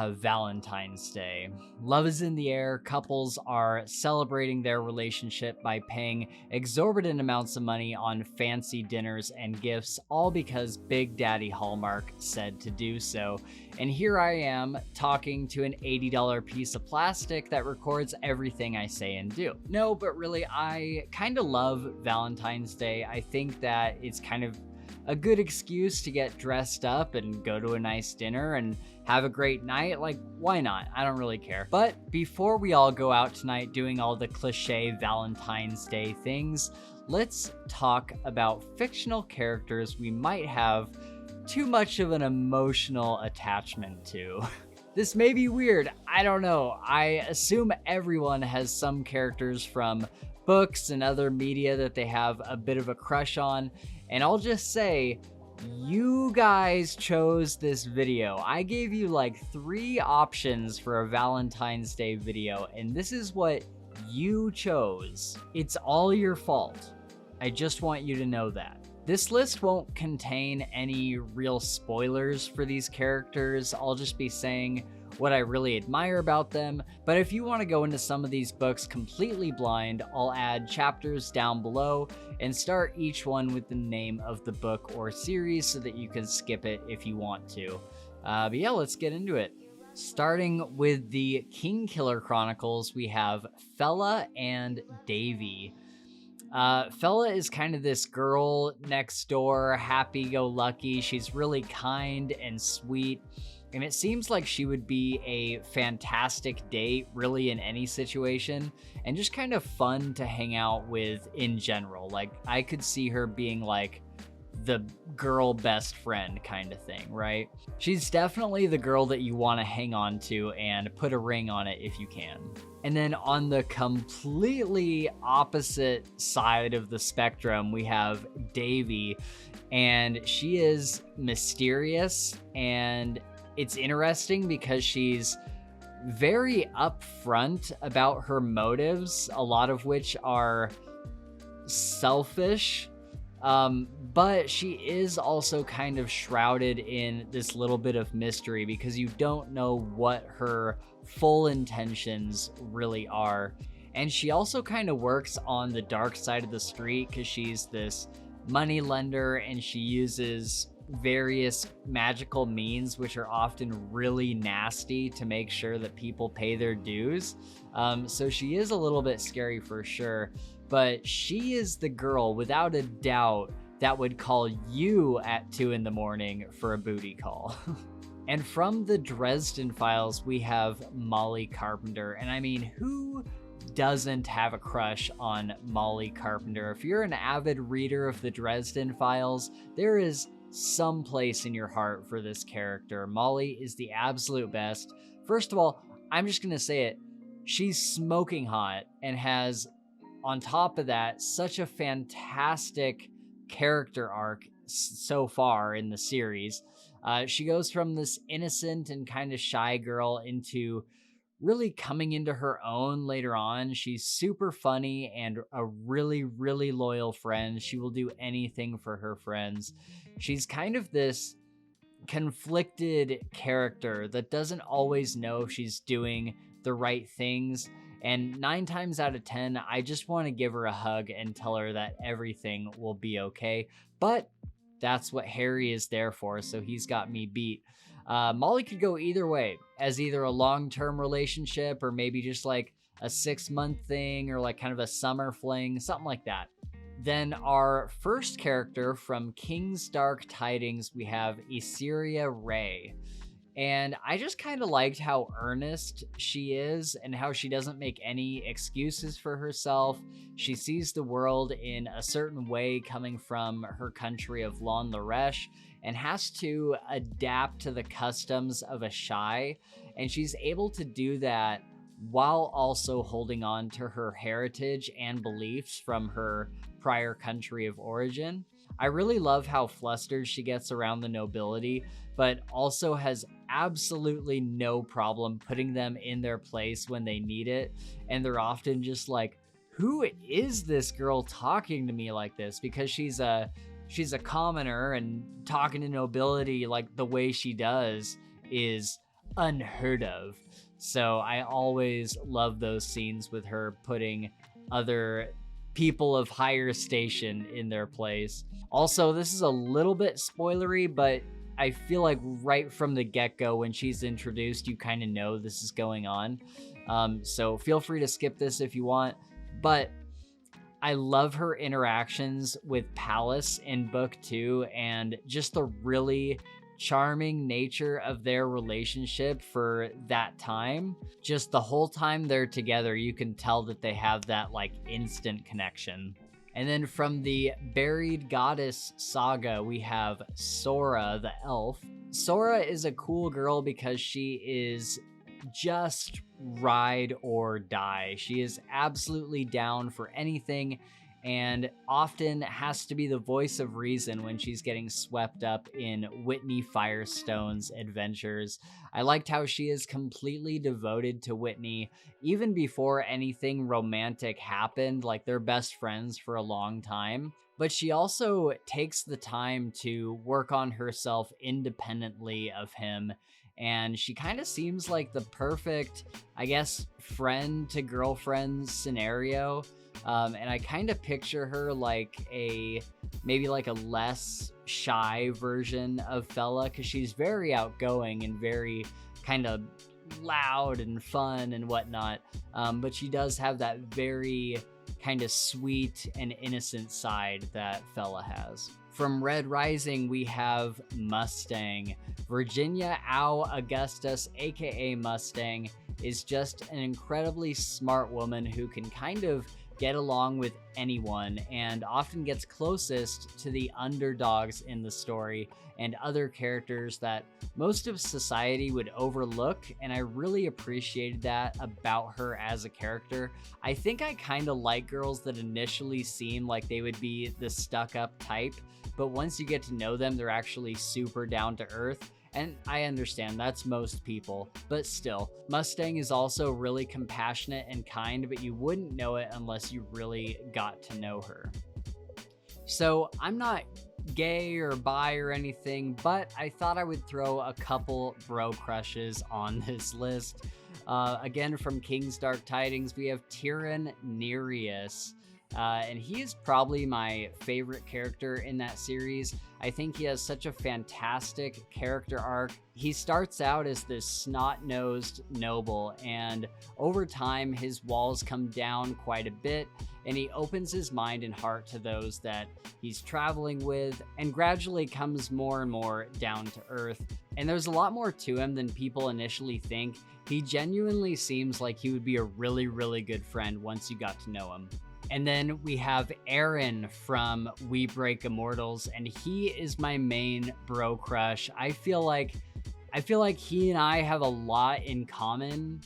Valentine's Day. Love is in the air. Couples are celebrating their relationship by paying exorbitant amounts of money on fancy dinners and gifts, all because Big Daddy Hallmark said to do so. And here I am talking to an $80 piece of plastic that records everything I say and do. No, but really, I kind of love Valentine's Day. I think that it's kind of a good excuse to get dressed up and go to a nice dinner and have a great night. Like, why not? I don't really care. But before we all go out tonight doing all the cliche Valentine's Day things, let's talk about fictional characters we might have too much of an emotional attachment to. This may be weird, I don't know. I assume everyone has some characters from books and other media that they have a bit of a crush on, and I'll just say, you guys chose this video. I gave you like 3 options for a Valentine's Day video, and this is what you chose. It's all your fault. I just want you to know that. This list won't contain any real spoilers for these characters. I'll just be saying what I really admire about them, but if you want to go into some of these books completely blind, I'll add chapters down below and start each one with the name of the book or series so that you can skip it if you want to. But yeah, let's get into it. Starting with the Kingkiller Chronicles, we have Fela and Devi. Fela is kind of this girl next door, happy-go-lucky. She's really kind and sweet, and it seems like she would be a fantastic date really in any situation, and just kind of fun to hang out with in general. Like, I could see her being like the girl best friend kind of thing, right? She's definitely the girl that you want to hang on to and put a ring on it if you can. And then on the completely opposite side of the spectrum, we have Devi, and she is mysterious, and it's interesting because she's very upfront about her motives, a lot of which are selfish. But she is also kind of shrouded in this little bit of mystery because you don't know what her full intentions really are. And she also kind of works on the dark side of the street because she's this money lender, and she uses various magical means which are often really nasty to make sure that people pay their dues. So she is a little bit scary for sure. But she is the girl, without a doubt, that would call you at 2 in the morning for a booty call. And from the Dresden Files, we have Molly Carpenter. And I mean, who doesn't have a crush on Molly Carpenter? If you're an avid reader of the Dresden Files, there is some place in your heart for this character. Molly is the absolute best. First of all, I'm just going to say it. She's smoking hot and has, on top of that, such a fantastic character arc so far in the series. She goes from this innocent and kind of shy girl into really coming into her own later on. She's super funny and a really, really loyal friend. She will do anything for her friends. She's kind of this conflicted character that doesn't always know if she's doing the right things. And 9 times out of 10, I just want to give her a hug and tell her that everything will be okay. But that's what Harry is there for, so he's got me beat. Molly could go either way, as either a long-term relationship or maybe just like a 6-month thing or like kind of a summer fling, something like that. Then our first character from King's Dark Tidings, we have Ysseria Ray. And I just kind of liked how earnest she is and how she doesn't make any excuses for herself. She sees the world in a certain way coming from her country of Lon Laresh and has to adapt to the customs of a Shai. And she's able to do that while also holding on to her heritage and beliefs from her prior country of origin. I really love how flustered she gets around the nobility, but also has absolutely no problem putting them in their place when they need it. And they're often just like, who is this girl talking to me like this? Because she's a commoner, and talking to nobility like the way she does is unheard of. So I always love those scenes with her putting other people of higher station in their place. Also, this is a little bit spoilery, but I feel like right from the get-go when she's introduced, you kind of know this is going on. So feel free to skip this if you want. But I love her interactions with Palace in book 2 and just the really charming nature of their relationship for that time. Just the whole time they're together, you can tell that they have that like instant connection. And then from the Buried Goddess saga, we have Sora the elf. Sora is a cool girl because she is just ride or die. She is absolutely down for anything and often has to be the voice of reason when she's getting swept up in Whitney Firestone's adventures. I liked how she is completely devoted to Whitney even before anything romantic happened, like they're best friends for a long time. But she also takes the time to work on herself independently of him, and she kind of seems like the perfect, I guess, friend to girlfriend scenario. And I kind of picture her like maybe like a less shy version of Fela, because she's very outgoing and very kind of loud and fun and whatnot. But she does have that very kind of sweet and innocent side that Fela has. From Red Rising, we have Mustang. Virginia Au Augustus, aka Mustang, is just an incredibly smart woman who can kind of get along with anyone and often gets closest to the underdogs in the story and other characters that most of society would overlook, and I really appreciated that about her as a character. I think I kind of like girls that initially seem like they would be the stuck-up type, but once you get to know them, they're actually super down to earth. And I understand that's most people, but still, Mustang is also really compassionate and kind, but you wouldn't know it unless you really got to know her. So I'm not gay or bi or anything, but I thought I would throw a couple bro crushes on this list. Again, from King's Dark Tidings, we have Tieran Nereus. And he is probably my favorite character in that series. I think he has such a fantastic character arc. He starts out as this snot-nosed noble, and over time his walls come down quite a bit, and he opens his mind and heart to those that he's traveling with, and gradually comes more and more down to earth. And there's a lot more to him than people initially think. He genuinely seems like he would be a really, really good friend once you got to know him. And then we have Aren from We Break Immortals, and he is my main bro crush. I feel like he and I have a lot in common.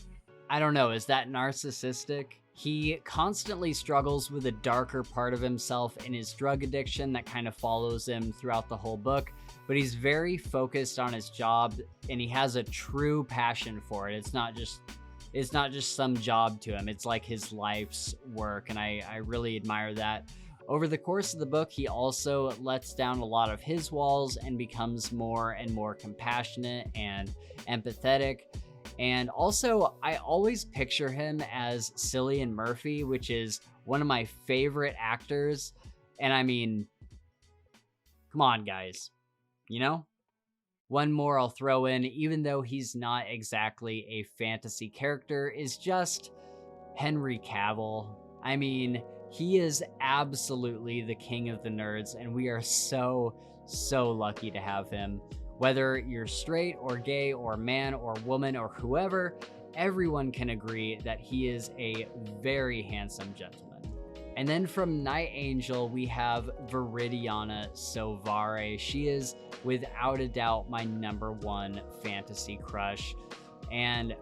I don't know, is that narcissistic? He constantly struggles with a darker part of himself in his drug addiction that kind of follows him throughout the whole book, but he's very focused on his job and he has a true passion for it. It's not just some job to him. It's like his life's work, and I really admire that. Over the course of the book, he also lets down a lot of his walls and becomes more and more compassionate and empathetic. And also, I always picture him as Cillian Murphy, which is one of my favorite actors. And I mean, come on, guys, you know? One more I'll throw in, even though he's not exactly a fantasy character, is just Henry Cavill. I mean, he is absolutely the king of the nerds, and we are so lucky to have him. Whether you're straight or gay or man or woman or whoever, everyone can agree that he is a very handsome gentleman. And then from Night Angel, we have Viridiana Sovari. She is, without a doubt, my #1 fantasy crush. And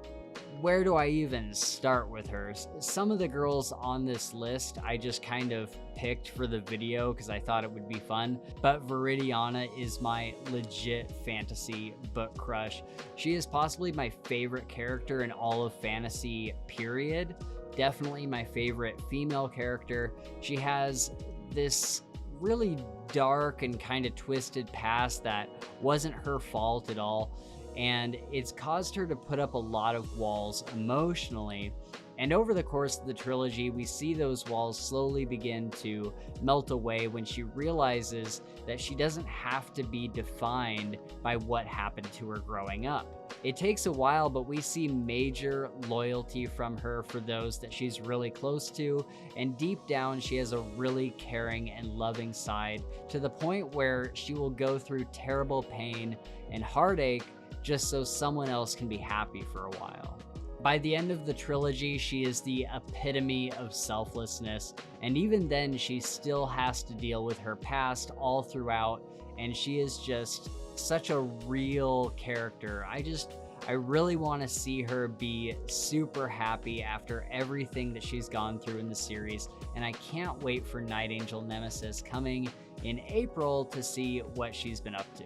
where do I even start with her? Some of the girls on this list I just kind of picked for the video because I thought it would be fun, but Viridiana is my legit fantasy book crush. She is possibly my favorite character in all of fantasy, period. Definitely my favorite female character. She has this really dark and kind of twisted past that wasn't her fault at all. and it's caused her to put up a lot of walls emotionally. And over the course of the trilogy, we see those walls slowly begin to melt away when she realizes that she doesn't have to be defined by what happened to her growing up. It takes a while, but we see major loyalty from her for those that she's really close to, and deep down she has a really caring and loving side, to the point where she will go through terrible pain and heartache just so someone else can be happy for a while. By the end of the trilogy, she is the epitome of selflessness, and even then she still has to deal with her past all throughout, and she is just such a real character. I really want to see her be super happy after everything that she's gone through in the series, and I can't wait for Night Angel Nemesis coming in April to see what she's been up to.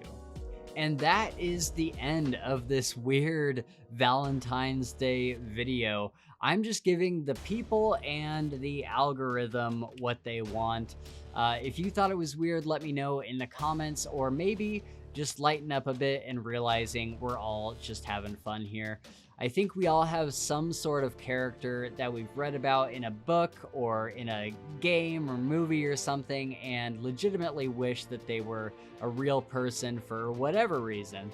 And that is the end of this weird Valentine's Day video. I'm just giving the people and the algorithm what they want. If you thought it was weird, let me know in the comments, or maybe just lighten up a bit and realizing we're all just having fun here. I think we all have some sort of character that we've read about in a book or in a game or movie or something, and legitimately wish that they were a real person for whatever reason.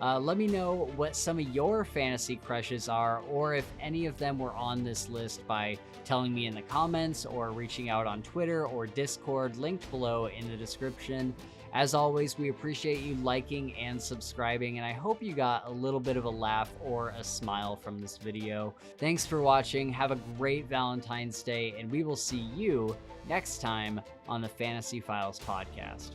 Let me know what some of your fantasy crushes are, or if any of them were on this list, by telling me in the comments or reaching out on Twitter or Discord, linked below in the description. As always, we appreciate you liking and subscribing, and I hope you got a little bit of a laugh or a smile from this video. Thanks for watching, have a great Valentine's Day, and we will see you next time on the Fantasy Files podcast.